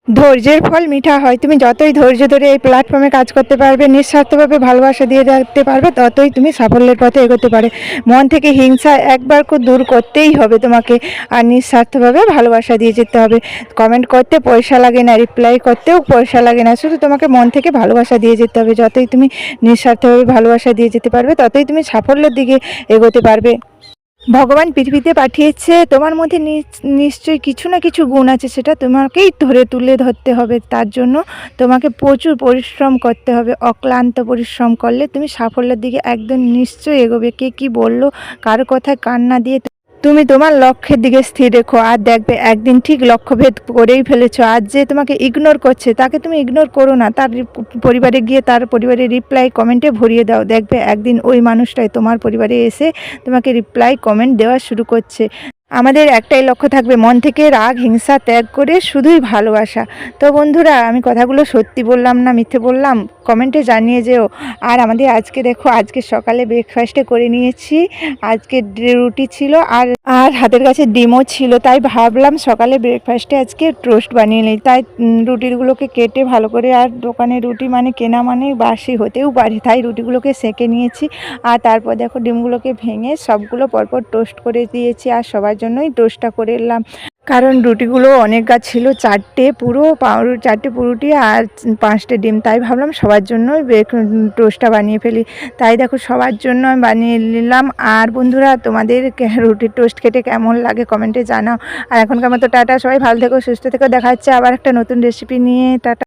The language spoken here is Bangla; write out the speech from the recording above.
ধৈর্যের ফল মিঠা হয়। তুমি যতই ধৈর্য ধরে এই প্ল্যাটফর্মে কাজ করতে পারবে, নিঃস্বার্থভাবে ভালোবাসা দিয়ে রাখতে পারবে, ততই তুমি সাফল্যের পথে এগোতে পারে। মন থেকে হিংসা একবার দূর করতেই হবে তোমাকে, আর নিঃস্বার্থভাবে ভালোবাসা দিয়ে যেতে হবে। কমেন্ট করতে পয়সা লাগে না, রিপ্লাই করতেও পয়সা লাগে না, শুধু তোমাকে মন থেকে ভালোবাসা দিয়ে যেতে হবে। যতই তুমি নিঃস্বার্থভাবে ভালোবাসা দিয়ে যেতে পারবে, ততই তুমি সাফল্যের দিকে এগোতে পারবে। ভগবান পৃথিবীতে পাঠিয়েছে, তোমার মধ্যে নিশ্চয়ই কিছু না কিছু গুণ আছে, সেটা তোমাকেই তুলে ধরতে হবে। তার জন্য তোমাকে প্রচুর পরিশ্রম করতে হবে। অক্লান্ত পরিশ্রম করলে তুমি সাফল্যের দিকে একদম নিশ্চয়ই এগোবে। কে কী বললো, কারো কথায় কান না দিয়ে তুমি তোমার লক্ষ্যের দিকে স্থির রেখো, আর দেখবে একদিন ঠিক লক্ষ্যভেদ করেই ফেলেছো। আজ যে তোমাকে ইগনোর করছে, তাকে তুমি ইগনোর করো না, তার পরিবারে গিয়ে তার পরিবারের রিপ্লাই কমেন্টে ভরিয়ে দাও। দেখবে একদিন ওই মানুষটাই তোমার পরিবারে এসে তোমাকে রিপ্লাই কমেন্ট দেওয়া শুরু করছে। আমাদের একটাই লক্ষ্য থাকবে, মন থেকে রাগ হিংসা ত্যাগ করে শুধুই ভালোবাসা। তো বন্ধুরা, আমি কথাগুলো সত্যি বললাম না মিথ্যে বললাম, কমেন্টে জানিয়ে যেও। আর আমাদের আজকে দেখো, আজকে সকালে ব্রেকফাস্টে করে নিয়েছি, আজকে রুটি ছিল আর আর হাতের কাছে ডিমও ছিল। তাই ভাবলাম সকালে ব্রেকফাস্টে আজকে টোস্ট বানিয়ে নিই। তাই রুটিগুলোকে কেটে ভালো করে, আর দোকানের রুটি মানে কেনা মানে বাসি হতেও পারে, তাই রুটিগুলোকে সেঁকে নিয়েছি। আর তারপর দেখো ডিমগুলোকে ভেঙে সবগুলো পরপর টোস্ট করে দিয়েছি, আর সবার জন্যই টোস্টটা করে এলাম। কারণ রুটিগুলো অনেক ছিল, 4টে পুরো 4টে পুরুটি আর 5টে ডিম। তাই ভাবলাম সবার জন্যই টোস্টটা বানিয়ে ফেলি। তাই দেখো সবার জন্য আমি বানিয়ে নিলাম। আর বন্ধুরা, তোমাদের রুটির টোস্ট খেতে কেমন লাগে কমেন্টে জানাও। আর এখনকার মতো টাটা, সবাই ভালো থেকো সুস্থ থেকো, দেখা হচ্ছে আবার একটা নতুন রেসিপি নিয়ে। টাটা।